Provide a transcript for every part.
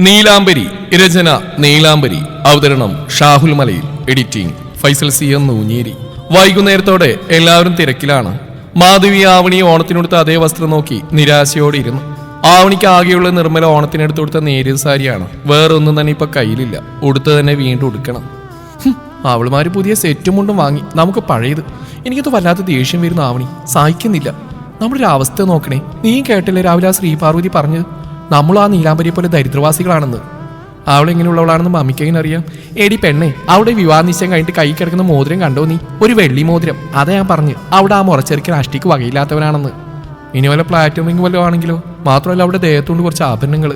നീലാംബരി രചന നീലാംബരി അവതരണം ഷാഹുൽ മലയിൽ editing Faisal C M Nooncheri. വൈകുന്നേരത്തോടെ എല്ലാവരും തിരക്കിലാണ്. മാധവി ആവണി ഓണത്തിനെടുത്ത അതേ വസ്ത്രം നോക്കി നിരാശയോടെ ഇരുന്നു. ആവണിക്ക് ആകെയുള്ള നിർമ്മല ഓണത്തിനെടുത്ത് കൊടുത്ത നേരിയ സാരിയാണ്. വേറൊന്നും തന്നെ ഇപ്പൊ കയ്യിലില്ല. ഉടുത്ത് തന്നെ വീണ്ടും ഉടുക്കണം. അവളുമാര് പുതിയ സെറ്റും മുണ്ടും വാങ്ങി, നമുക്ക് പഴയത്. എനിക്കത് വല്ലാത്ത ദേഷ്യം വരുന്ന ആവണി സഹിക്കുന്നില്ല. നമ്മുടെ ഒരു അവസ്ഥ നോക്കണേ. നീ കേട്ടില്ലേ രാവിലെ ആ ശ്രീപാർവതി പറഞ്ഞത് നമ്മൾ ആ നീലാംബരിയെ പോലെ ദരിദ്രവാസികളാണെന്ന്. അവളെങ്ങനെയുള്ളവളാണെന്ന് മമ്മിക്കെങ്ങനെ അറിയാം? എടി പെണ്ണെ, അവിടെ വിവാഹ നിശ്ചയം കഴിഞ്ഞിട്ട് കൈ കിടക്കുന്ന മോതിരം കണ്ടോ നീ? ഒരു വെള്ളി മോതിരം. അതാ ഞാൻ പറഞ്ഞു അവിടെ ആ മുറച്ചെറുക്കൻ അഷ്ടിക്ക് വകയില്ലാത്തവനാണെന്ന്. ഇനി വല്ല പ്ലാറ്റിനം റിംഗ് വല്ലതും ആണെങ്കിലോ? മാത്രമല്ല അവിടെ ദേഹത്തോണ്ട് കുറച്ച് ആഭരണങ്ങൾ.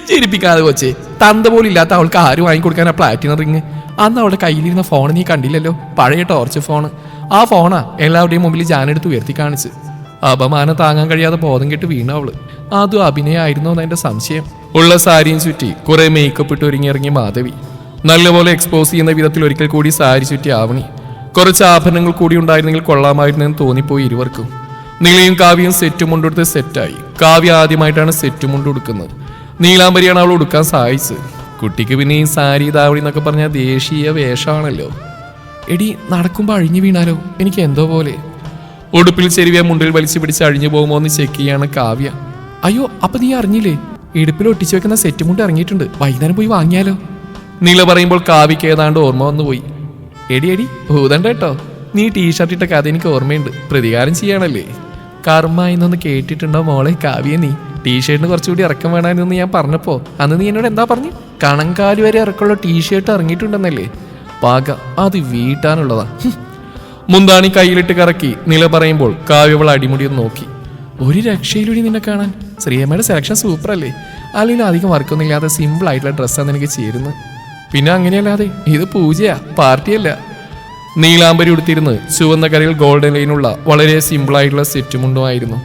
ചിരിപ്പിക്കാതെ കൊച്ചേ, തന്ത പോലും ഇല്ലാത്ത അവൾക്ക് ആര് വാങ്ങിക്കൊടുക്കാനാ പ്ലാറ്റിനം റിങ്? അന്ന് അവളുടെ കയ്യിലിരുന്ന ഫോൺ നീ കണ്ടില്ലല്ലോ, പഴയ ടോർച്ച് ഫോണ്. ആ ഫോണാ എല്ലാവരുടെയും മുമ്പിൽ ജാനെടുത്ത് ഉയർത്തി കാണിച്ച്. അപമാനം താങ്ങാൻ കഴിയാതെ ബോധം കെട്ട് വീണ അവള്. അതും അഭിനയമായിരുന്നോ എന്നെ സംശയം. ഉള്ള സാരിയും ചുറ്റി കുറെ മേക്കപ്പ് ഇട്ട് ഒരുങ്ങിയിറങ്ങിയ മാധവി നല്ലപോലെ എക്സ്പോസ് ചെയ്യുന്ന വിധത്തിൽ ഒരിക്കൽ കൂടി സാരി ചുറ്റി ആവണി. കുറച്ച് ആഭരണങ്ങൾ കൂടി ഉണ്ടായിരുന്നെങ്കിൽ കൊള്ളാമായിരുന്നെന്ന് തോന്നിപ്പോയി ഇരുവർക്കും. നീലയും കാവ്യയും സെറ്റും കൊണ്ടെടുത്ത് സെറ്റായി. കാവ്യ ആദ്യമായിട്ടാണ് സെറ്റും കൊണ്ടുകൊടുക്കുന്നത്. നീലാംബരിയാണ് അവൾ ഉടുക്കാൻ സഹായിച്ചത്. കുട്ടിക്ക് പിന്നെ ഈ സാരി ദാവണി എന്നൊക്കെ പറഞ്ഞാൽ ദേശീയ വേഷമാണല്ലോ. എടി, നടക്കുമ്പോൾ അഴിഞ്ഞു വീണാലോ? എനിക്ക് എന്തോ പോലെ. ഉടുപ്പിൽ ചെരുവിയ മുണ്ടിൽ വലിച്ചു പിടിച്ച് അഴിഞ്ഞു പോകുമോ എന്ന് ചെക്ക് ചെയ്യാണ് കാവ്യ. അയ്യോ, അപ്പൊ നീ അറിഞ്ഞില്ലേ? ഇടുപ്പിൽ ഒട്ടിച്ചു വെക്കുന്ന സെറ്റ് മുണ്ട് ഇറങ്ങിയിട്ടുണ്ട്. വൈകുന്നേരം പോയി വാങ്ങിയാലോ? നീല പറയുമ്പോൾ കാവ്യക്ക് ഏതാണ്ട് ഓർമ്മ വന്നുപോയി. എടി ഭൂതണ്ട കേട്ടോ. നീ ടീഷർട്ട് ഇട്ട കഥ എനിക്ക് ഓർമ്മയുണ്ട്. പ്രതികാരം ചെയ്യാണല്ലേ? കർമ്മ എന്നൊന്ന് കേട്ടിട്ടുണ്ടോ മോളെ കാവ്യ? നീ ടീഷർട്ടിന് കുറച്ചുകൂടി ഇറക്കം വേണമെന്ന് ഞാൻ പറഞ്ഞപ്പോ അന്ന് നീ എന്നോട് എന്താ പറഞ്ഞു? കണങ്കാല് വരെ ഇറക്കമുള്ള ടീഷർട്ട് ഇറങ്ങിയിട്ടുണ്ടെന്നല്ലേ? പാക, അത് വീട്ടാനുള്ളതാ. മുന്താണി കയ്യിലിട്ട് കറക്കി നില പറയുമ്പോൾ കാവ്യവൾ അടിമുടിയൊന്ന് നോക്കി. ഒരു രക്ഷയിലൂടെ നിന്നെ കാണാൻ. ശ്രീയമ്മയുടെ സെലക്ഷൻ സൂപ്പർ അല്ലേ? അല്ലെങ്കിൽ അധികം വർക്കൊന്നും ഇല്ലാതെ സിമ്പിൾ ആയിട്ടുള്ള ഡ്രസ്സാണ് എനിക്ക് ചേരുന്നത്. പിന്നെ അങ്ങനെയല്ലാതെ ഇത് പൂജയാ, പാർട്ടിയല്ല. നീലാംബരി ഉടുത്തിരുന്ന് ചുവന്ന കരയിൽ ഗോൾഡൻ ലൈനുള്ള വളരെ സിമ്പിളായിട്ടുള്ള സെറ്റുമുണ്ടുമായിരുന്നു.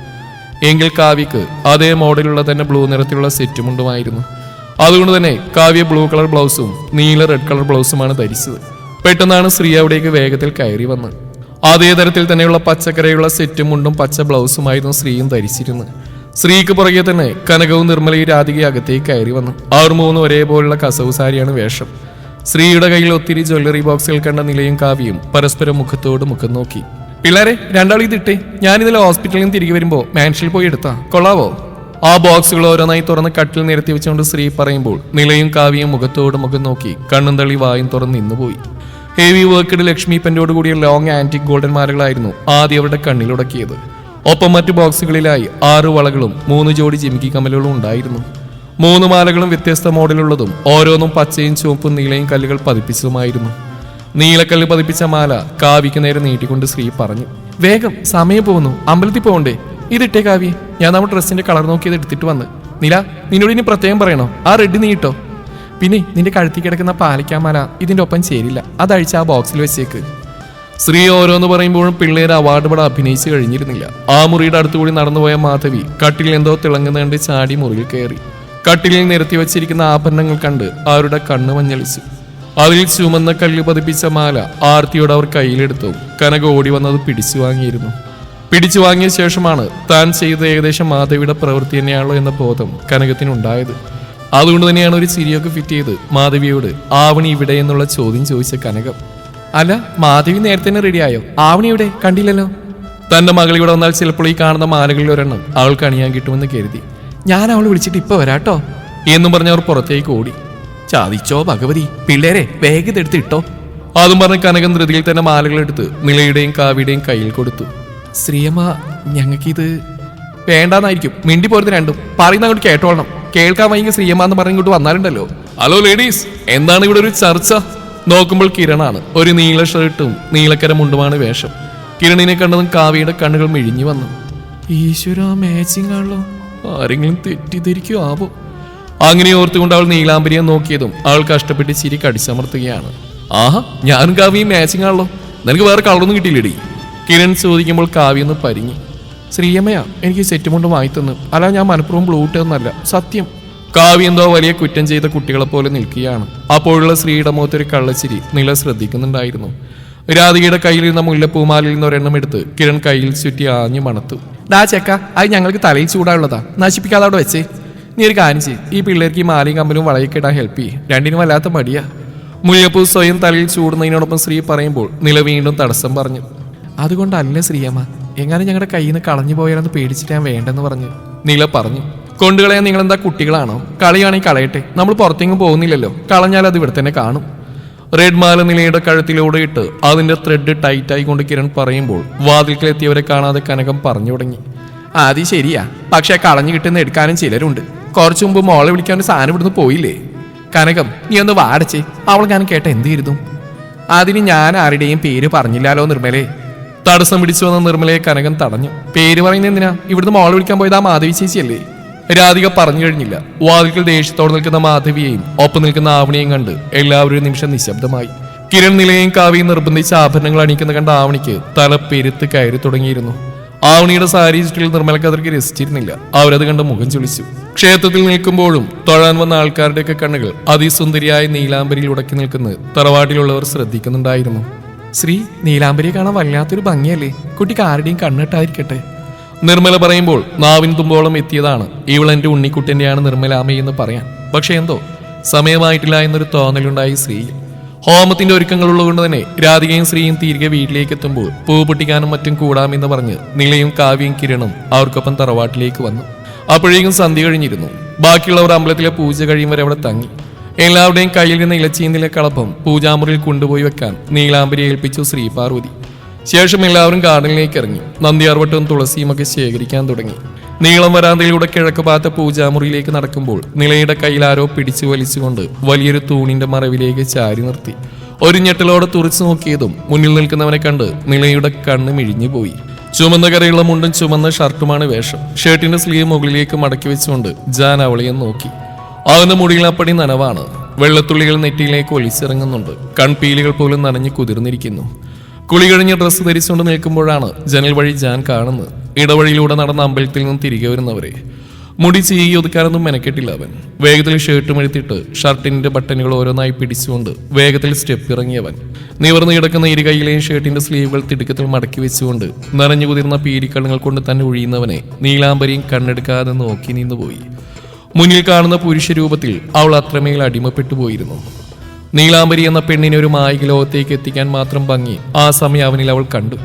എങ്കിൽ കാവ്യക്ക് അതേ മോഡലുള്ള തന്നെ ബ്ലൂ നിറത്തിലുള്ള സെറ്റുമുണ്ടുമായിരുന്നു. അതുകൊണ്ട് തന്നെ കാവ്യ ബ്ലൂ കളർ ബ്ലൗസും നീല റെഡ് കളർ ബ്ലൗസുമാണ് ധരിച്ചത്. പെട്ടെന്നാണ് ശ്രീ അവിടേക്ക് വേഗത്തിൽ കയറി വന്നത്. അതേ തരത്തിൽ തന്നെയുള്ള പച്ചക്കരയുള്ള സെറ്റും മുണ്ടും പച്ച ബ്ലൗസുമായിരുന്നു ശ്രീയും ധരിച്ചിരുന്നത്. ശ്രീക്ക് പുറകെ തന്നെ കനകവും നിർമ്മലയും രാധികയും അകത്തേക്ക് കയറി വന്നു. അവർ മൂന്നും ഒരേപോലുള്ള കസവ് സാരിയാണ് വേഷം. ശ്രീയുടെ കയ്യിൽ ഒത്തിരി ജ്വല്ലറി ബോക്സുകൾ കണ്ട നിലയും കാവ്യയും പരസ്പരം മുഖത്തോട് മുഖം നോക്കി. പിള്ളേരെ, രണ്ടാളും ഇതിട്ടേ. ഞാൻ ഇന്നലെ ഹോസ്പിറ്റലിൽ നിന്ന് തിരികെ വരുമ്പോൾ മാൻഷനിൽ പോയി എടുത്താ കൊള്ളാവോ? ആ ബോക്സുകൾ ഓരോന്നായി തുറന്ന് കട്ടിൽ നിരത്തി വെച്ചുകൊണ്ട് ശ്രീ പറയുമ്പോൾ നിലയും കാവ്യയും മുഖത്തോട് മുഖം നോക്കി കണ്ണും തള്ളി വായും തുറന്ന് നിന്നുപോയി. ഹെവി വർക്കഡ് ലക്ഷ്മി പെൻഡോട് കൂടിയ ലോങ് ആന്റിക് ഗോൾഡൻ മാലകളായിരുന്നു ആദ്യം അവരുടെ കണ്ണിലുടക്കിയത്. ഒപ്പം മറ്റു ബോക്സുകളിലായി 6 വളകളും 3 ജോഡി ജിമിക്കി കമ്മലുകളും ഉണ്ടായിരുന്നു. 3 മാലകളും വ്യത്യസ്ത മോഡലുള്ളതും ഓരോന്നും പച്ചയും ചുവപ്പും നീലയും കല്ലുകൾ പതിപ്പിച്ചതുമായിരുന്നു. നീലക്കല്ല് പതിപ്പിച്ച മാല കാവ്യക്ക് നേരെ നീട്ടിക്കൊണ്ട് ശ്രീ പറഞ്ഞു. വേഗം, സമയം പോകുന്നു, അമ്പലത്തിൽ പോകണ്ടേ? ഇതിട്ടേ കാവ്യ. ഞാൻ നമ്മുടെ ഡ്രസ്സിന്റെ കളർ നോക്കിയത് എടുത്തിട്ട് വന്ന്. നില, നിന്നോട് ഇനി പ്രത്യേകം പറയണോ? ആ റെഡ് നീ ഇട്ടോ. പിന്നെ നിന്റെ കഴുത്തി കിടക്കുന്ന പാലിക്കാമാല ഇതിന്റെ ഒപ്പം ചേരില്ല. അതഴിച്ച് ആ ബോക്സിൽ വെച്ചേക്ക്. ശ്രീ ഓരോന്ന് പറയുമ്പോഴും പിള്ളേർ അവാർഡ് പടം അഭിനയിച്ചു കഴിഞ്ഞിരുന്നില്ല. ആ മുറിയുടെ അടുത്തുകൂടി നടന്നുപോയ മാധവി കട്ടിലിൽ എന്തോ തിളങ്ങുന്നതുകൊണ്ട് ചാടി മുറിയിൽ കയറി. കട്ടിലിൽ നിരത്തി വെച്ചിരിക്കുന്ന ആഭരണങ്ങൾ കണ്ട് അവരുടെ കണ്ണ് മഞ്ഞളിച്ചു. അതിൽ ചുമന്ന കല്ല് പതിപ്പിച്ച മാല ആർത്തിയോട് അവർ കയ്യിലെടുത്തു. കനക ഓടി വന്നത് പിടിച്ചു വാങ്ങിയിരുന്നു. പിടിച്ചു വാങ്ങിയ ശേഷമാണ് താൻ ചെയ്ത ഏകദേശം മാധവിയുടെ പ്രവൃത്തി തന്നെയാണല്ലോ എന്ന ബോധം കനകത്തിനുണ്ടായത്. അതുകൊണ്ട് തന്നെയാണ് ഒരു ചിരിയൊക്കെ ഫിറ്റ് ചെയ്ത് മാധവിയോട് ആവണി ഇവിടെ എന്നുള്ള ചോദ്യം ചോദിച്ച കനകം. അല്ല, മാധവി നേരത്തെ തന്നെ റെഡിയായോ? ആവണി ഇവിടെ കണ്ടില്ലല്ലോ. തന്റെ മകളിവിടെ വന്നാൽ ചിലപ്പോൾ ഈ കാണുന്ന മാലകളിൽ ഒരെണ്ണം അവൾക്ക് അണിയാൻ കിട്ടുമെന്ന് കരുതി. ഞാൻ അവൾ വിളിച്ചിട്ട് ഇപ്പൊ വരാട്ടോ എന്നും പറഞ്ഞ് അവർ പുറത്തേക്ക് ഓടി. ചാദിച്ചോ ഭഗവതി, പിള്ളേരെ വേഗം എടുത്ത് ഇട്ടോ. അതും പറഞ്ഞ് കനകം ധൃതിയിൽ തന്നെ മാലകളെടുത്ത് നിലയുടെയും കാവ്യയുടെയും കയ്യിൽ കൊടുത്തു. ശ്രീയമ്മ, ഞങ്ങൾക്കിത് വേണ്ടാന്നായിരിക്കും. മിണ്ടി പോരുത് രണ്ടും. പറയുന്ന അങ്ങോട്ട് കേട്ടോളണം. കേൾക്കാൻ വൈകി ശ്രീയമ്മ എന്ന് പറഞ്ഞ് ഇങ്ങോട്ട് വന്നാലുണ്ടല്ലോ. ഹലോ ലേഡീസ്, എന്താണ് ഇവിടെ ഒരു ചർച്ച? നോക്കുമ്പോൾ കിരണാണ്. ഒരു നീല ഷർട്ടും നീലക്കര മുണ്ടുമാണ് വേഷം. കിരണിനെ കണ്ടതും കാവ്യയുടെ കണ്ണുകൾ മിഴിഞ്ഞു വന്നു. ഈശ്വര, മാച്ചിങ് ആണല്ലോ. ആരെങ്കിലും തെറ്റിദ്ധരിക്കോ ആവോ? അങ്ങനെ ഓർത്തുകൊണ്ട് അവൾ നീലാംബരിയെ നോക്കിയതും അവൾ കഷ്ടപ്പെട്ട് ചിരി കടിച്ചമർത്തുകയാണ്. ആഹാ, ഞാനും കാവ്യയും മാച്ചിങ് ആണല്ലോ. നിനക്ക് വേറെ കളറൊന്നും കിട്ടിയില്ലേടി? കിരൺ ചോദിക്കുമ്പോൾ കാവ്യ ഒന്ന് പരിങ്ങി. ശ്രീയമ്മയാ എനിക്ക് സെറ്റ് കൊണ്ട് വാങ്ങി തന്നു. അല്ല, ഞാൻ മനഃപൂർവ്വം ബ്ലൂ ഇട്ടതെന്നല്ല, സത്യം. കാവ്യ എന്തോ വലിയ കുറ്റം ചെയ്ത കുട്ടികളെ പോലെ നിൽക്കുകയാണ്. അപ്പോഴുള്ള ശ്രീയുടെ മുഖത്തൊരു കള്ളച്ചിരി നില ശ്രദ്ധിക്കുന്നുണ്ടായിരുന്നു. രാധികയുടെ കയ്യിലിരുന്ന മുല്ലപ്പൂമാലിൽ നിന്ന് ഒരെണ്ണം എടുത്ത് കിരൺ കയ്യിൽ ചുറ്റി ആഞ്ഞു മണത്തു. ഡാ ചെക്ക, അത് ഞങ്ങൾക്ക് തലയിൽ ചൂടാനുള്ളതാ, നശിപ്പിക്കാതെ അവിടെ വെച്ചേ. നീ ഒരു കാര്യം ചെയ്യ്, ഈ പിള്ളേർക്ക് ഈ മാലയും കമ്പലും വളയൊക്കെ ഇടാൻ ഹെൽപ്പ് ചെയ്യും. രണ്ടിനും വല്ലാത്ത മടിയാ. മുല്ലപ്പൂ സ്വയം തലയിൽ ചൂടുന്നതിനോടൊപ്പം ശ്രീ പറയുമ്പോൾ നില വീണ്ടും തടസ്സം പറഞ്ഞു. അതുകൊണ്ടല്ല ശ്രീയമ്മ, എങ്ങാനും ഞങ്ങളുടെ കയ്യിൽ നിന്ന് കളഞ്ഞു പോയാലെന്ന് പേടിച്ചിട്ട് ഞാൻ വേണ്ടെന്ന് പറഞ്ഞു. നില പറഞ്ഞു. കൊണ്ടുകളയാൻ നിങ്ങളെന്താ കുട്ടികളാണോ? കളയാണെങ്കിൽ കളയട്ടെ, നമ്മൾ പുറത്തെങ്ങും പോകുന്നില്ലല്ലോ. കളഞ്ഞാൽ അത് ഇവിടെ തന്നെ കാണും. റെഡ് മാല നിലയുടെ കഴുത്തിലൂടെ ഇട്ട് അതിന്റെ ത്രെഡ് ടൈറ്റായി കൊണ്ട് കിരൺ പറയുമ്പോൾ വാതിൽക്കലെത്തിയവരെ കാണാതെ കനകം പറഞ്ഞു തുടങ്ങി. അത് ശരിയാ, പക്ഷെ കളഞ്ഞു കിട്ടുന്ന എടുക്കാനും ചിലരുണ്ട്. കുറച്ചു മുമ്പ് മോളെ വിളിക്കാൻ ഒരു സാധനം ഇവിടുന്ന് പോയില്ലേ? കനകം, നീ ഒന്ന് വാടച്ചേ, അവൾ ഞാൻ കേട്ട എന്ത് കരുതും? അതിന് ഞാൻ ആരുടെയും പേര് പറഞ്ഞില്ലാലോ നിർമ്മലേ. തടസ്സം പിടിച്ചു വന്ന നിർമ്മലയെ കനകൻ തടഞ്ഞു. പേര് പറയുന്നത് എന്തിനാ? ഇവിടുന്ന് മോളെ വിളിക്കാൻ പോയത് ആ മാധവി ചേച്ചിയല്ലേ? രാധിക പറഞ്ഞു കഴിഞ്ഞില്ല. വാതിൽക്കൽ ദേഷ്യത്തോടെ നിൽക്കുന്ന മാധവിയെയും ഒപ്പം നിൽക്കുന്ന ആവണിയെയും കണ്ട് എല്ലാവരും ഒരു നിമിഷം നിശബ്ദമായി. കിരൺ നിലയെയും കാവ്യയും നിർബന്ധിച്ച ആഭരണങ്ങൾ അണിക്കുന്ന കണ്ട ആവണിക്ക് തല പെരുത്ത് കയറി തുടങ്ങിയിരുന്നു. ആവണിയുടെ സാരി ചുറ്റിൽ നിർമ്മലക്ക് അതൊക്കെ രസിച്ചിരുന്നില്ല. അവരത് കണ്ട് മുഖം ചുളിച്ചു. ക്ഷേത്രത്തിൽ നിൽക്കുമ്പോഴും തൊഴാൻ വന്ന ആൾക്കാരുടെയൊക്കെ കണ്ണുകൾ അതിസുന്ദരിയായ നീലാംബരിയിൽ ഉടക്കി നിൽക്കുന്നത് തറവാട്ടിലുള്ളവർ ശ്രദ്ധിക്കുന്നുണ്ടായിരുന്നു. ശ്രീ, നീലാംബരിയെ കാണാൻ വല്ലാത്തൊരു ഭംഗിയല്ലേ? കുട്ടിക്ക് ആരുടെയും കണ്ണിട്ടായിരിക്കട്ടെ. നിർമ്മല പറയുമ്പോൾ നാവിൻ തുമ്പോളം എത്തിയതാണ് ഇവളെന്റെ ഉണ്ണിക്കുട്ടന്റെയാണ് നിർമ്മലാമയെന്ന് പറയാൻ. പക്ഷെ എന്തോ സമയമായിട്ടില്ല എന്നൊരു തോന്നലുണ്ടായി ശ്രീയിൽ. ഹോമത്തിന്റെ ഒരുക്കങ്ങളുള്ളതുകൊണ്ട് തന്നെ രാധികയും ശ്രീയും തിരികെ വീട്ടിലേക്ക് എത്തുമ്പോൾ പൂ പൊട്ടിക്കാനും മറ്റും കൂടാമെന്ന് പറഞ്ഞ് നിലയും കാവ്യയും കിരണും അവർക്കൊപ്പം തറവാട്ടിലേക്ക് വന്നു. അപ്പോഴേക്കും സന്ധ്യ കഴിഞ്ഞിരുന്നു. ബാക്കിയുള്ളവർ അമ്പലത്തിലെ പൂജ കഴിയും വരെ അവിടെ തങ്ങി. എല്ലാവരുടെയും കയ്യിൽ നിന്ന് ഇലച്ചീന്തിലെ കളപ്പം പൂജാമുറിയിൽ കൊണ്ടുപോയി വെക്കാൻ നീലാംബരി ഏൽപ്പിച്ചു ശ്രീ പാർവതി. ശേഷം എല്ലാവരും ഗാർഡനിലേക്ക് ഇറങ്ങി. നന്ദിയാർവട്ടവും തുളസിയും ഒക്കെ ശേഖരിക്കാൻ തുടങ്ങി. നീളം വരാന്തയിലൂടെ കിഴക്ക് ഭാഗത്തെ പൂജാമുറിയിലേക്ക് നടക്കുമ്പോൾ നിലയുടെ കയ്യിൽ ആരോ പിടിച്ചു വലിച്ചുകൊണ്ട് വലിയൊരു തൂണിന്റെ മറവിലേക്ക് ചാരി നിർത്തി. ഒരു ഞെട്ടലോടെ തുറച്ചു നോക്കിയതും മുന്നിൽ നിൽക്കുന്നവനെ കണ്ട് നിലയുടെ കണ്ണ് മിഴിഞ്ഞുപോയി. ചുമന്ന കരയുള്ള മുണ്ടും ചുമന്ന ഷർട്ടുമാണ് വേഷം. ഷർട്ടിന്റെ സ്ലീവ് മുകളിലേക്ക് മടക്കി വെച്ചുകൊണ്ട് ജാൻ അവളെയും നോക്കി. അവന്റെ മുടിയിൽ അപ്പടി നനവാണ്. വെള്ളത്തുള്ളികൾ നെറ്റിയിലേക്ക് ഒലിച്ചിറങ്ങുന്നുണ്ട്. കൺപീലികൾ പോലും നനഞ്ഞു കുതിർന്നിരിക്കുന്നു. കുളി കഴിഞ്ഞ് ഡ്രസ്സ് ധരിച്ചുകൊണ്ട് നിൽക്കുമ്പോഴാണ് ജനൽ വഴി ജാൻ കാണുന്നത്. ഇടവഴിയിലൂടെ നടന്ന അമ്പലത്തിൽ നിന്നും തിരികെ വരുന്നവരെ. മുടി ചീകി ഒതുക്കാനൊന്നും മെനക്കെട്ടില്ല അവൻ. വേഗത്തിൽ ഷർട്ടും എടുത്തിട്ട് ഷർട്ടിന്റെ ബട്ടണുകൾ ഓരോന്നായി പിടിച്ചുകൊണ്ട് വേഗത്തിൽ സ്റ്റെപ്പ് ഇറങ്ങിയവൻ. നിവർന്നു കിടക്കുന്ന ഇരു കൈയിലെയും ഷർട്ടിന്റെ സ്ലീവുകൾ തിടുക്കത്തിൽ മടക്കി വെച്ചുകൊണ്ട് നനഞ്ഞു കുതിർന്ന പീരിക്കണ്ണുകൾ കൊണ്ട് തന്നെ ഒഴിയുന്നവനെ നീലാംബരിയും കണ്ണെടുക്കാതെ നോക്കി നിന്നുപോയി. മുന്നിൽ കാണുന്ന പുരുഷ രൂപത്തിൽ അവൾ അത്രമേൽ അടിമപ്പെട്ടു പോയിരുന്നു. നീലാംബരി എന്ന പെണ്ണിനെ ഒരു മായിക ലോകത്തേക്ക് എത്തിക്കാൻ മാത്രം ഭംഗി ആ സമയം അവനിൽ അവൾ കണ്ടു.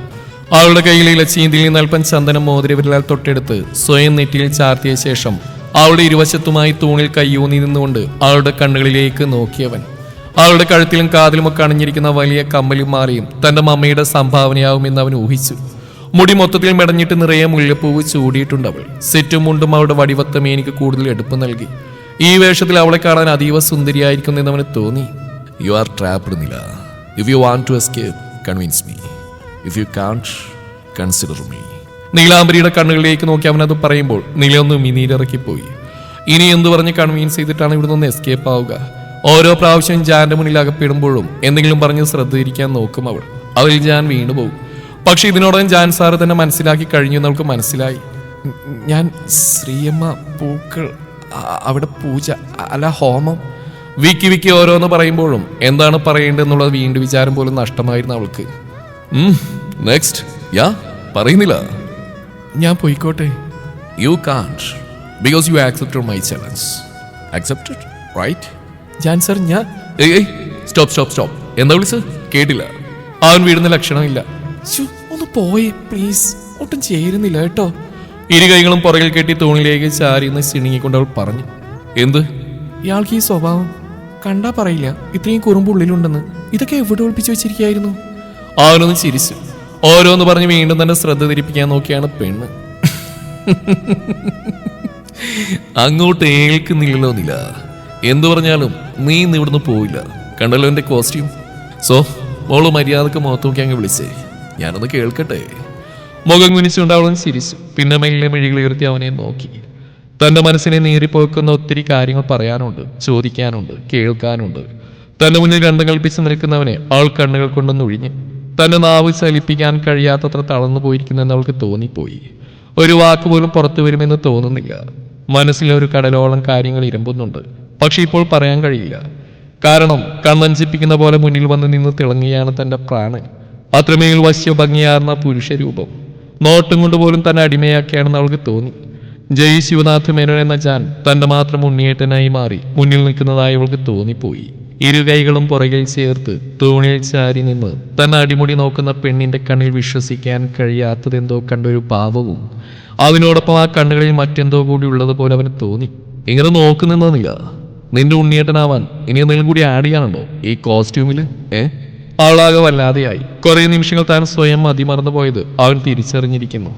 അവളുടെ കയ്യിലെ ഇലച്ചീന്തിൽ നിന്ന് അല്പം ചന്ദനം മോതിരവിരലാൽ തൊട്ടെടുത്ത് സ്വയം നെറ്റിയിൽ ചാർത്തിയ ശേഷം അവളുടെ ഇരുവശത്തുമായി തൂണിൽ കയ്യൂന്നി നിന്നുകൊണ്ട് അവളുടെ കണ്ണുകളിലേക്ക് നോക്കിയവൻ. അവളുടെ കഴുത്തിലും കാതിലുമൊക്കെ അണിഞ്ഞിരിക്കുന്ന വലിയ കമ്മലും മാലയും തന്റെ മമ്മയുടെ സംഭാവനയാവുമെന്ന് അവൻ ഊഹിച്ചു. മുടി മൊത്തത്തിൽ മെടഞ്ഞിട്ട് നിറയെ മുല്ലപ്പൂവ് ചൂടിയിട്ടുണ്ട് അവൾ. സെറ്റും മുണ്ടും അവളുടെ വടിവത്തം എനിക്ക് കൂടുതൽ എടുപ്പ് നൽകി. ഈ വേഷത്തിൽ അവളെ കാണാൻ അതീവ സുന്ദരിയായിരിക്കുന്നെന്ന് അവന് തോന്നി. You are trapped, Nila. If you want to escape, convince me. If you can't, consider me. നീലാംബരിയുടെ കണ്ണുകളിലേക്ക് നോക്കി അവനത് പറയുമ്പോൾ നിലയൊന്ന് മിനീരിറക്കിപ്പോയി. ഇനി എന്തു പറഞ്ഞ് കൺവീൻസ് ചെയ്തിട്ടാണ് ഇവിടെ നിന്ന് എസ്കേപ്പ് ആവുക? ഓരോ പ്രാവശ്യം ജാന്റെ മുന്നിൽ അകപ്പെടുമ്പോഴും എന്തെങ്കിലും പറഞ്ഞ് ശ്രദ്ധിക്കാൻ നോക്കും അവൾ. അതിൽ ജാൻ വീണുപോകും. പക്ഷെ ഇതിനോടകം ജാൻ സാറ് തന്നെ മനസ്സിലാക്കി കഴിഞ്ഞു എന്നവൾക്ക് മനസ്സിലായി. ഞാൻ ശ്രീയമ്മ പൂക്കൾ അവിടെ പൂജ അല്ല ഹോമം. വിക്കി വിക്കി ഓരോന്ന് പറയുമ്പോഴും എന്താണ് പറയേണ്ടതെന്നുള്ളത് വീണ്ടും വിചാരം പോലും നഷ്ടമായിരുന്നു അവൾക്ക്. നെക്സ്റ്റ് യാ പറയുന്നില്ല. ഞാൻ പോയിക്കോട്ടെ. You can't because you accepted my challenge. Accepted, right? Jan sir ഞാൻ സ്റ്റോപ്പ്. എന്താ വിളിച്ചത്? കേട്ടില്ല. അവൻ വീടുന്ന ലക്ഷണമില്ല. ഒന്ന് പോയേ പ്ലീസ്, ഒട്ടും ചേരുന്നില്ല കേട്ടോ. ഇരു കൈകളും പുറകിൽ കെട്ടി തൂണിലേക്ക് ചാരിന്ന് ചിണുങ്ങിക്കൊണ്ട് അവൾ പറഞ്ഞു. എന്ത്? ഇയാൾക്ക് ഈ സ്വഭാവം കണ്ടാ പറയില്ല ഇത്രയും കുറുമ്പുള്ളിലുണ്ടെന്ന്. ഇതൊക്കെ എവിടെ ഒളിപ്പിച്ചു വെച്ചിരിക്കുകയായിരുന്നു? അവനൊന്ന് ചിരിച്ചു. ഓരോന്ന് പറഞ്ഞ് വീണ്ടും തന്നെ ശ്രദ്ധ തിരിപ്പിക്കാൻ നോക്കിയാണ് പെണ്ണ്. അങ്ങോട്ട് ഏൽക്കുന്നില്ലല്ലോ നില. എന്തു പറഞ്ഞാലും നീ ഇന്ന് ഇവിടുന്ന് പോയില്ല. കണ്ടല്ലോ എന്റെ കോസ്റ്റ്യൂം. സോ മോള് മര്യാദക്ക് മുഖത്ത് നോക്കി അങ്ങ് വിളിച്ചേ, ഞാനൊന്ന് കേൾക്കട്ടെ. മുഖം കുനിച്ചുകൊണ്ട് അവളും ചിരിച്ചു. പിന്നെ മെല്ലെ മിഴികൾ ഉയർത്തി അവനെ നോക്കി. തന്റെ മനസ്സിനെ നീറിപ്പോക്കുന്ന ഒത്തിരി കാര്യങ്ങൾ പറയാനുണ്ട്, ചോദിക്കാനുണ്ട്, കേൾക്കാനുണ്ട്. തന്റെ മുന്നിൽ രണ്ടും കൽപ്പിച്ച് നിൽക്കുന്നവനെ അവൾ കണ്ണുകൾ കൊണ്ടൊന്നൊഴിഞ്ഞ്. തന്റെ നാവ് ചലിപ്പിക്കാൻ കഴിയാത്തത്ര തളർന്നു പോയിരിക്കുന്നെന്ന് അവൾക്ക് തോന്നിപ്പോയി. ഒരു വാക്ക് പോലും പുറത്തു വരുമെന്ന് തോന്നുന്നില്ല. മനസ്സിലൊരു കടലോളം കാര്യങ്ങൾ ഇരമ്പുന്നുണ്ട്. പക്ഷെ ഇപ്പോൾ പറയാൻ കഴിയില്ല. കാരണം കണ്ണഞ്ചിപ്പിക്കുന്ന പോലെ മുന്നിൽ വന്ന് നിന്ന് തിളങ്ങിയാണ് തന്റെ പ്രാണൻ. അത്രമേൽ വശ്യഭംഗിയാർന്ന പുരുഷരൂപം. നോട്ടം കൊണ്ടുപോലും തന്നെ അടിമയാക്കിയാണെന്ന് അവൾക്ക് തോന്നി. ജയ് ശിവനാഥ് മേനോൻ എന്ന ജാൻ തന്റെ മാത്രം ഉണ്ണിയേട്ടനായി മാറി മുന്നിൽ നിൽക്കുന്നതായി അവൾക്ക് തോന്നിപ്പോയി. ഇരു കൈകളും പുറകിൽ ചേർത്ത് തൂണിൽ ചാരി നിന്ന് തന്നെ അടിമുടി നോക്കുന്ന പെണ്ണിന്റെ കണ്ണിൽ വിശ്വസിക്കാൻ കഴിയാത്തതെന്തോ കണ്ടൊരു ഭാവവും അതിനോടൊപ്പം ആ കണ്ണുകളിൽ മറ്റെന്തോ കൂടി ഉള്ളതുപോലെ അവന് തോന്നി. ഇങ്ങനെ നോക്കുന്നില്ല, നിന്റെ ഉണ്ണിയേട്ടനാവാൻ ഇനി എന്തെങ്കിലും കൂടി ആഡ് ചെയ്യാനുണ്ടോ ഈ കോസ്റ്റ്യൂമിൽ? അവളാകെ വല്ലാതെയായി. കുറെ നിമിഷങ്ങൾ താൻ സ്വയം മതിമറന്നു പോയത് അവൻ തിരിച്ചറിഞ്ഞിരിക്കുന്നു.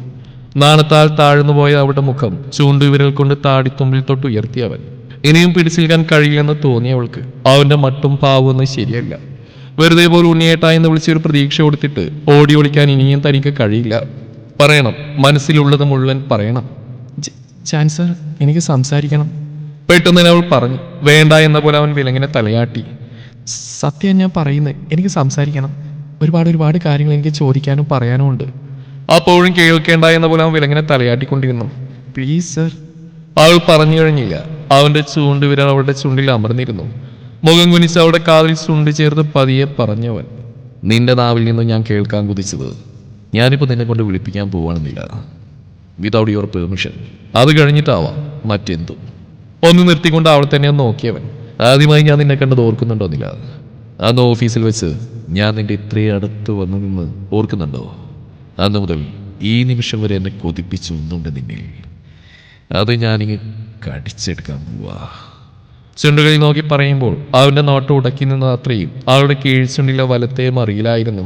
നാണത്താൽ താഴ്ന്നു പോയ അവളുടെ മുഖം ചൂണ്ടുവിരൽ കൊണ്ട് താടിത്തുമ്പിൽ തൊട്ട് ഉയർത്തി അവൻ. ഇനിയും പിടിച്ചിരിക്കാൻ കഴിയില്ലെന്ന് തോന്നിയവൾക്ക് അവന്റെ മട്ടും പാവൊന്നും ശരിയല്ല. വെറുതെ പോലും ഉണ്ണിയേട്ടാ എന്ന് വിളിച്ചൊരു പ്രതീക്ഷ കൊടുത്തിട്ട് ഓടി ഒളിക്കാൻ ഇനിയും തനിക്ക് കഴിയില്ല. പറയണം, മനസ്സിലുള്ളത് മുഴുവൻ പറയണം. ജാൻ സർ, എനിക്ക് സംസാരിക്കണം. പെട്ടെന്ന് അവൾ പറഞ്ഞു. വേണ്ട എന്ന പോലെ അവൻ വിലങ്ങനെ തലയാട്ടി. സത്യം ഞാൻ പറയുന്നത്, എനിക്ക് സംസാരിക്കണം. ഒരുപാട് കാര്യങ്ങൾ എനിക്ക് ചോദിക്കാനും പറയാനും ഉണ്ട്. അപ്പോഴും കേൾക്കേണ്ട എന്ന പോലെ അവൻ വിലങ്ങനെ തലയാട്ടിക്കൊണ്ടിരുന്നു. Please sir. അവൾ പറഞ്ഞു കഴിഞ്ഞില്ല. അവന്റെ ചൂണ്ടുവിരൽ അവളുടെ ചുണ്ടിൽ അമർന്നിരുന്നു. മുഖം കുനിച്ച് അവളുടെ കാതിൽ ചുണ്ട് ചേർത്ത് പതിയെ പറഞ്ഞവൻ. നിന്റെ നാവിൽ നിന്ന് ഞാൻ കേൾക്കാൻ കുതിച്ചത് ഞാനിപ്പോൾ നിന്നെ കൊണ്ട് വിളിപ്പിക്കാൻ പോവാണെന്നില്ല. Without your permission. അത് കഴിഞ്ഞിട്ടാവാം മറ്റെന്തും. ഒന്ന് നിർത്തിക്കൊണ്ട് അവൾ തന്നെ നോക്കിയവൻ. ആദ്യമായി ഞാൻ നിന്നെ കണ്ടത് ഓർക്കുന്നുണ്ടോന്നില്ല? അന്ന് ഓഫീസിൽ വെച്ച് ഞാൻ നിന്റെ ഇത്രയും അടുത്ത് വന്നു നിന്ന് ഓർക്കുന്നുണ്ടോ? അന്ന് മുതൽ ഈ നിമിഷം വരെ എന്നെ കൊതിപ്പിച്ചു ഒന്നുണ്ട് നിന്നിൽ. അത് ഞാനിങ്ങ് കടിച്ചെടുക്കാൻ പോവാ. ചുണ്ടുകളിൽ നോക്കി പറയുമ്പോൾ അവന്റെ നോട്ടം ഉടക്കി നിന്ന അത്രയും അവളുടെ കീഴ്ചുണ്ടിലെ വലത്തെ മറിയിലായിരുന്നു.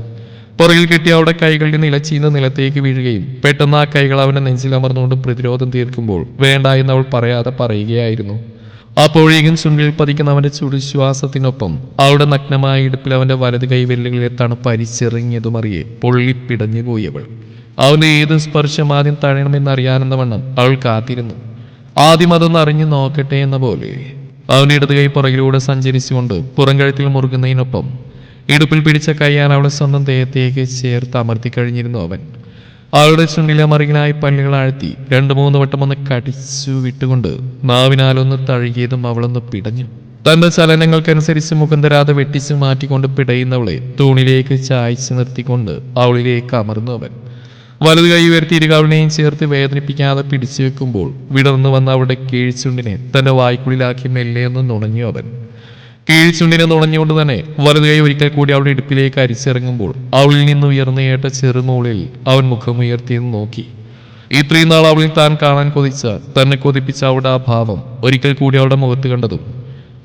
പുറകിൽ കെട്ടി അവളുടെ കൈകളിൽ നിലച്ചീന്ന് നിലത്തേക്ക് വീഴുകയും പെട്ടെന്ന് ആ കൈകൾ അവന്റെ നെഞ്ചിലമർന്നുകൊണ്ട് പ്രതിരോധം തീർക്കുമ്പോൾ വേണ്ട എന്ന് അവൾ പറയാതെ പറയുകയായിരുന്നു. അപ്പോഴേക്കും ചുണ്ടിൽ പതിക്കുന്ന അവന്റെ ചുടുശ്വാസത്തിനൊപ്പം അവളുടെ നഗ്നമായ ഇടുപ്പിൽ അവന്റെ വലത് കൈ വെല്ലുകളിലെ തണുപ്പ് അരിച്ചിറങ്ങിയതുമറിയെ പൊള്ളിപ്പിടഞ്ഞു പോയി അവൾ. അവന്റെ ഏത് സ്പർശം ആദ്യം തഴയണമെന്നറിയാനെന്ന വണ്ണം അവൾ കാത്തിരുന്നു. ആദ്യം അതൊന്ന് അറിഞ്ഞു നോക്കട്ടെ എന്ന പോലെ അവന്റെ ഇടത് കൈ പുറകിലൂടെ സഞ്ചരിച്ചുകൊണ്ട് പുറംകഴുത്തിൽ മുറുകുന്നതിനൊപ്പം ഇടുപ്പിൽ പിടിച്ച കൈയാൽ അവളെ സ്വന്തം ദേഹത്തേക്ക് ചേർത്ത് അമർത്തി കഴിഞ്ഞിരുന്നു അവൻ. അവളുടെ ചുണ്ടിലെ മറികിനായി പല്ലുകൾ ആഴ്ത്തി 2-3 വട്ടം ഒന്ന് കടിച്ചു വിട്ടുകൊണ്ട് നാവിനാലൊന്ന് തഴുകിയതും അവളൊന്ന് പിടഞ്ഞു. തന്റെ ചലനങ്ങൾക്കനുസരിച്ച് മുഖം തരാതെ വെട്ടിച്ചു മാറ്റിക്കൊണ്ട് പിടയുന്നവളെ തൂണിലേക്ക് ചായച്ചു നിർത്തിക്കൊണ്ട് അവളിലേക്ക് അമർന്നു അവൻ. വലതു കൈ ഉയർത്തി ഇരുകാവിനെയും ചേർത്ത് വേദനിപ്പിക്കാതെ പിടിച്ചു വെക്കുമ്പോൾ വിടർന്നു വന്ന അവളുടെ കീഴ്ചുണ്ടിനെ തന്റെ വായ്ക്കുള്ളിലാക്കി മെല്ലെയൊന്ന് നുണഞ്ഞു അവൻ. കീഴ്ചുണ്ടിനെ നുണഞ്ഞുകൊണ്ട് തന്നെ വലതു കൈ ഒരിക്കൽ കൂടി അവളുടെ ഇടുപ്പിലേക്ക് അരിച്ചിറങ്ങുമ്പോൾ അവളിൽ നിന്ന് ഉയർന്നു കേട്ട ചെറുമൂളിൽ അവൻ മുഖമുയർത്തിയെന്ന് നോക്കി. ഇത്രയും നാൾ അവളിൽ താൻ കാണാൻ കൊതിച്ച, തന്നെ കൊതിപ്പിച്ച അവളുടെ ആ ഭാവം ഒരിക്കൽ കൂടി അവളുടെ മുഖത്ത് കണ്ടതും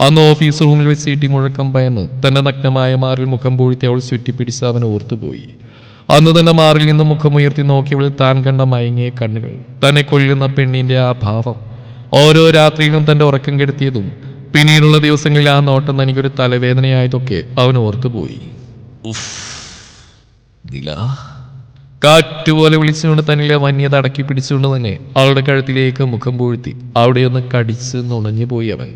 അന്ന് ഓഫീസ് റൂമിൽ വെച്ച് ഇടിമുഴക്കം ഭയന്ന് തന്റെ നഗ്നമായ മാറിൽ മുഖം പൂഴ്ത്തി അവൾ ചുറ്റിപ്പിടിച്ച് അവൻ ഓർത്തുപോയി. അന്ന് തന്നെ മാറിൽ നിന്ന് മുഖമുയർത്തി നോക്കിയവളിൽ താൻ കണ്ട മയങ്ങിയ കണ്ണുകൾ, തന്നെ കൊല്ലുന്ന പെണ്ണിന്റെ ആ ഭാവം, ഓരോ രാത്രിയിലും തന്റെ ഉറക്കം കെടുത്തിയതും പിന്നീടുള്ള ദിവസങ്ങളിൽ ആ നോട്ടം തനിക്കൊരു തലവേദനയായതൊക്കെ അവൻ ഓർത്തുപോയി. കാറ്റുപോലെ വിളിച്ചുകൊണ്ട് തന്നിലെ വന്യത അടക്കി പിടിച്ചുകൊണ്ട് തന്നെ അവളുടെ കഴുത്തിലേക്ക് മുഖം പൂഴ്ത്തി അവിടെയൊന്ന് കടിച്ച് നുണഞ്ഞു പോയി അവൻ.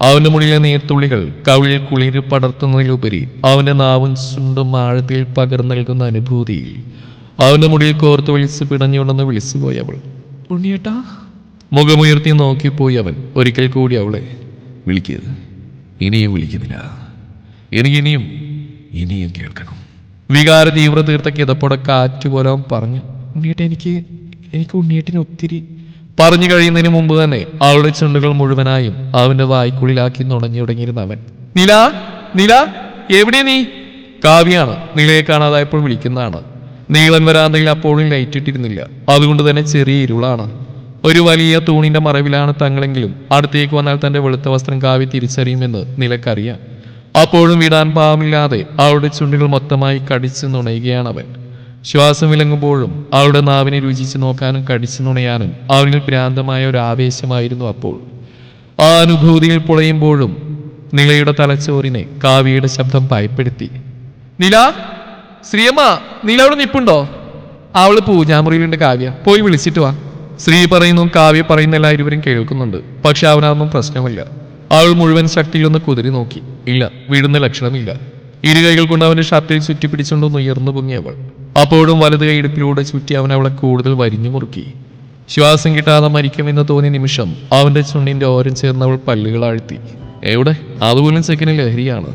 അവന്റെ മുന്നിലെ നീർത്തുള്ളികൾ കവിളിൽ കുളിര് പടർത്തുന്നതിലുപരി അവന്റെ നാവും ചുണ്ടും ആഴത്തിൽ പകർന്നു നൽകുന്ന അനുഭൂതിയിൽ അവന്റെ മുടിയിൽ കോർത്തു വിളിച്ച് പിടഞ്ഞുകൊണ്ടെന്ന് വിളിച്ചുപോയി അവൾ. ഉണ്ണിയേട്ടാ. മുഖമുയർത്തി നോക്കിപ്പോയി അവൻ. ഒരിക്കൽ കൂടി അവളെ വിളിക്കരുത്, ഇനിയും വിളിക്കുന്നില്ല, ഇനിയും കേൾക്കണം. വികാര തീവ്ര തീർത്ത കിതപ്പോടെ കാറ്റുപോലെ അവൻ പറഞ്ഞു. ഉണ്ണിയേട്ട, എനിക്ക് ഉണ്ണിയേട്ടിന് ഒത്തിരി. പറഞ്ഞു കഴിയുന്നതിന് മുമ്പ് തന്നെ അവളുടെ ചുണ്ടുകൾ മുഴുവനായും അവന്റെ വായ്ക്കുള്ളിലാക്കി നുണഞ്ഞു തുടങ്ങിയിരുന്ന അവൻ. നില, എവിടെയാ നീ? കാവ്യാണ് നിലയെ കാണാതായപ്പോൾ വിളിക്കുന്നതാണ്. നീളൻ വരാന്തയിൽ അപ്പോഴും ലൈറ്റ് ഇട്ടിരുന്നില്ല. അതുകൊണ്ട് തന്നെ ചെറിയ ഇരുളാണ്. ഒരു വലിയ തൂണിന്റെ മറവിലാണ് തങ്ങളെങ്കിലും അടുത്തേക്ക് വന്നാൽ തന്റെ വെളുത്ത വസ്ത്രം കാവ്യ തിരിച്ചറിയുമെന്ന് നിലക്കറിയാം. അപ്പോഴും വിടാൻ പാവമില്ലാതെ അവളുടെ ചുണ്ടുകൾ മൊത്തമായി കടിച്ചു നുണയുകയാണ് അവൻ. ശ്വാസം വിലങ്ങുമ്പോഴും അവളുടെ നാവിനെ രുചിച്ചു നോക്കാനും കടിച്ചു നുണയാനും അവനിൽ ഭ്രാന്തമായ ഒരു ആവേശമായിരുന്നു അപ്പോൾ. ആ അനുഭൂതിയിൽ പൊളയുമ്പോഴും നിലയുടെ തലച്ചോറിനെ കാവ്യയുടെ ശബ്ദം ഭയപ്പെടുത്തി. നില, ശ്രീയമ്മ, നില അവിടെ നിൽപ്പുണ്ടോ? അവള് പൂജാമുറിയിലുണ്ട് കാവ്യ, പോയി വിളിച്ചിട്ട് വാ. ശ്രീ പറയുന്നു, കാവ്യ പറയുന്ന എല്ലാവരും കേൾക്കുന്നുണ്ട്. പക്ഷെ അവനതൊന്നും പ്രശ്നമില്ല. അവൾ മുഴുവൻ ശക്തിയിലൊന്ന് കുതിരി നോക്കി. ഇല്ല, വീടുന്ന ലക്ഷണമില്ല. ഇരുകൈകൾ കൊണ്ട് അവന്റെ ഷർട്ടിൽ ചുറ്റിപ്പിടിച്ചുകൊണ്ടൊന്ന് ഉയർന്നു പൊങ്ങി അവൾ. അപ്പോഴും വലത് കൈ ഇടുപ്പിലൂടെ ചുറ്റി അവൻ അവളെ കൂടുതൽ വരിഞ്ഞു മുറുക്കി. ശ്വാസം കിട്ടാതെ മരിക്കുമെന്ന് തോന്നിയ നിമിഷം അവന്റെ ചുണ്ടിന്റെ ഓരം ചേർന്ന് അവൾ പല്ലുകൾ ആഴ്ത്തി. എവിടെ? അതുപോലും ചെക്കിന് ലഹരിയാണ്.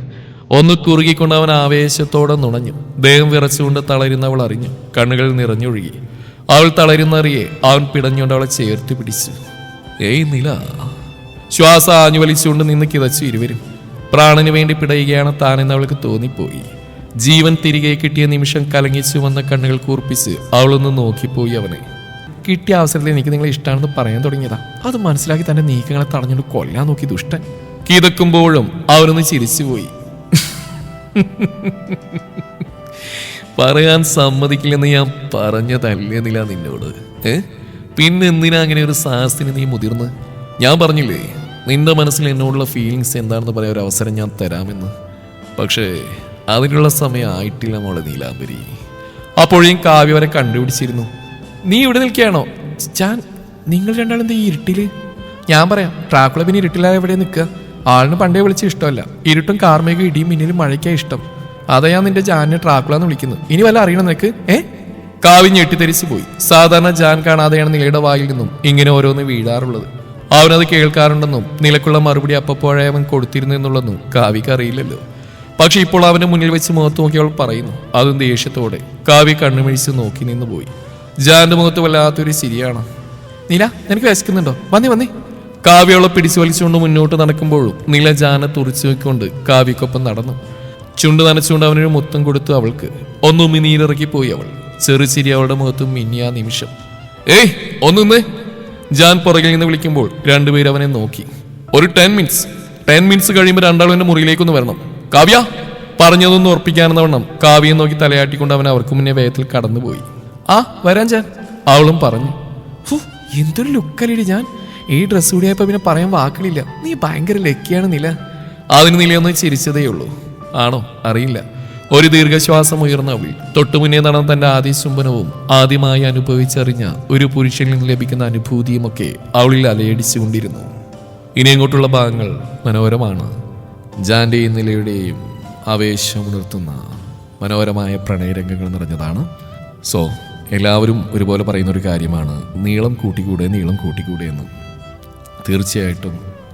ഒന്ന് കുറുകിക്കൊണ്ട് അവൻ ആവേശത്തോടെ നുണഞ്ഞു. ദേഹം വിറച്ചുകൊണ്ട് തളരുന്നവൾ അറിഞ്ഞു. കണ്ണുകൾ നിറഞ്ഞൊഴുകി. അവൾ തളരുന്നറിയെ അവൻ പിടഞ്ഞുകൊണ്ട് അവളെ ചേർത്ത് പിടിച്ചു. ഏയ് നില. ശ്വാസം ആഞ്ഞു വലിച്ചുകൊണ്ട് നിന്ന് കിതച്ചു ഇരുവരും. പ്രാണന് വേണ്ടി പിടയുകയാണ് താനെന്ന് അവൾക്ക് തോന്നിപ്പോയി. ജീവൻ തിരികെ കിട്ടിയ നിമിഷം കലങ്ങിച്ചു വന്ന കണ്ണുകൾ കൂർപ്പിച്ച് അവളൊന്ന് നോക്കിപ്പോയി അവനെ. കിട്ടിയ അവസരത്തിൽ എനിക്ക് നിങ്ങളെ ഇഷ്ടമാണെന്ന് പറയാൻ തുടങ്ങിയതാ. അത് മനസ്സിലാക്കി തന്റെ നീക്കങ്ങളെ തടഞ്ഞുകൊണ്ട് കൊല്ലാൻ നോക്കി ദുഷ്ടൻ. കിതക്കുമ്പോഴും അവനൊന്ന് ചിരിച്ചുപോയി. പറയാൻ സമ്മതിക്കില്ലെന്ന് ഞാൻ പറഞ്ഞതല്ലേന്നില്ല നിന്നോട്. പിന്നെന്തിനാ അങ്ങനെ ഒരു സാഹസത്തിന് നീ മുതിർന്ന്? ഞാൻ പറഞ്ഞില്ലേ നിന്റെ മനസ്സിൽ എന്നോടുള്ള ഫീലിങ്സ് എന്താണെന്ന് പറയാൻ ഒരു അവസരം ഞാൻ തരാമെന്ന്. പക്ഷേ അതിനുള്ള സമയം ആയിട്ടില്ല മോളെ നീലാംബരി. അപ്പോഴേയും കാവ്യ വരെ കണ്ടുപിടിച്ചിരുന്നു. നീ ഇവിടെ നിൽക്കുകയാണോ? നിങ്ങൾ രണ്ടാളെന്താ ഈ ഇരുട്ടില്? ഞാൻ പറയാം, ട്രാക്കുള പിന്നെ ഇരുട്ടിലായ എവിടെ നിൽക്കുക? ആളിന് പണ്ടേ വിളിച്ച ഇഷ്ടമല്ല. ഇരുട്ടും കാർമേഘം ഇടിയും മിന്നലും മഴയ്ക്കാ ഇഷ്ടം. അതാ ഞാൻ നിന്റെ ജാനിനെ ട്രാക്കുള എന്ന് വിളിക്കുന്നു. ഇനി വല്ല അറിയണം നിനക്ക്? കാവ്യ ഞെട്ടിത്തെരിച്ചു പോയി. സാധാരണ ജാൻ കാണാതെയാണ് നിലയുടെ വായിൽ നിന്നും ഇങ്ങനെ ഓരോന്ന് വീഴാറുള്ളത്. അവനത് കേൾക്കാറുണ്ടെന്നും നിലക്കുള്ള മറുപടി അപ്പോഴേ അവൻ കൊടുത്തിരുന്നു എന്നുള്ളതും കാവ്യക്ക് അറിയില്ലല്ലോ. പക്ഷെ ഇപ്പോൾ അവന്റെ മുന്നിൽ വെച്ച് മുഖത്ത് നോക്കി അവൾ പറയുന്നു, അതും ദേഷ്യത്തോടെ. കാവ്യ കണ്ണുമിഴിച്ച് നോക്കി നിന്ന് പോയി. ജാന്റെ മുഖത്ത് വല്ലാത്തൊരു ചിരിയാണ്. നീല, നിനക്ക് വിശക്കുന്നുണ്ടോ? വന്നേ. കാവ്യ അവളെ പിടിച്ചു വലിച്ചുകൊണ്ട് മുന്നോട്ട് നടക്കുമ്പോഴും നില ജാനെ തുറച്ചു വെക്കൊണ്ട് കാവ്യക്കൊപ്പം നടന്നു. ചുണ്ട് നനച്ചുകൊണ്ട് അവനൊരു മുത്തം കൊടുത്തു അവൾക്ക്. ഒന്നുമ്മി നീരിറക്കി പോയി അവൾ. ചെറുചിരി അവളുടെ മുഖത്തും മിന്നിയ നിമിഷം. ഏയ് ഒന്നേ. ജാൻ പുറകിൽ നിന്ന് വിളിക്കുമ്പോൾ രണ്ടുപേരും അവനെ നോക്കി. ഒരു 10 മിനിറ്റ്സ് കഴിയുമ്പോൾ രണ്ടാളും എന്റെ മുറിയിലേക്കൊന്ന് വരണം. കാവ്യ പറഞ്ഞതൊന്നും ഉറപ്പിക്കാനെന്ന വണ്ണം കാവ്യയെ നോക്കി തലയാട്ടിക്കൊണ്ട് അവൻ അവർക്ക് മുന്നേ വേഗത്തിൽ കടന്നുപോയി. ആ വരാൻ ജാൻ, അവളും പറഞ്ഞു. എന്തൊരു ലുക്കല്ലേടി ജാൻ. ഈ ഡ്രസ്സ് കൂടിയായപ്പോ പിന്നെ പറയാൻ വാക്കുകളില്ല. നീ ഭയങ്കര ലക്കിയാണ് നില. അതിന് നിലയൊന്ന് ചിരിച്ചതേ ഉള്ളൂ. ആണോ അറിയില്ല. ഒരു ദീർഘശ്വാസം ഉയർന്ന അവൾ തൊട്ടുമുന്നേ നടന്ന തന്റെ ആദ്യ ചുംബനവും ആദ്യമായി അനുഭവിച്ചറിഞ്ഞ ഒരു പുരുഷനിൽ നിന്ന് ലഭിക്കുന്ന അനുഭൂതിയുമൊക്കെ അവളിൽ അലയടിച്ചുകൊണ്ടിരുന്നു. ഇനി അങ്ങോട്ടുള്ള ഭാഗങ്ങൾ മനോഹരമാണ്. ജാന്റെയും നിലയുടെയും ആവേശമുണർത്തുന്ന മനോഹരമായ പ്രണയരംഗങ്ങൾ നിറഞ്ഞതാണ്. സോ എല്ലാവരും ഒരുപോലെ പറയുന്നൊരു കാര്യമാണ് നീളം കൂട്ടിക്കൂടെ എന്ന്. തീർച്ചയായിട്ടും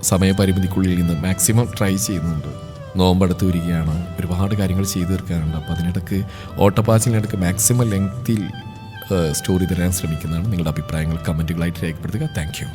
സമയപരിമിതിക്കുള്ളിൽ നിന്ന് മാക്സിമം ട്രൈ ചെയ്യുന്നുണ്ട്. നോമ്പടുത്ത് വരികയാണ്, ഒരുപാട് കാര്യങ്ങൾ ചെയ്തു തീർക്കാനുണ്ട്. അപ്പോൾ അതിനിടയ്ക്ക് ഓട്ടപ്പാച്ചിലിനിടയ്ക്ക് മാക്സിമം ലെങ്തിൽ സ്റ്റോറി തരാൻ ശ്രമിക്കുന്നതാണ്. നിങ്ങളുടെ അഭിപ്രായങ്ങൾ കമൻറ്റുകളായിട്ട് രേഖപ്പെടുത്തുക. Thank you.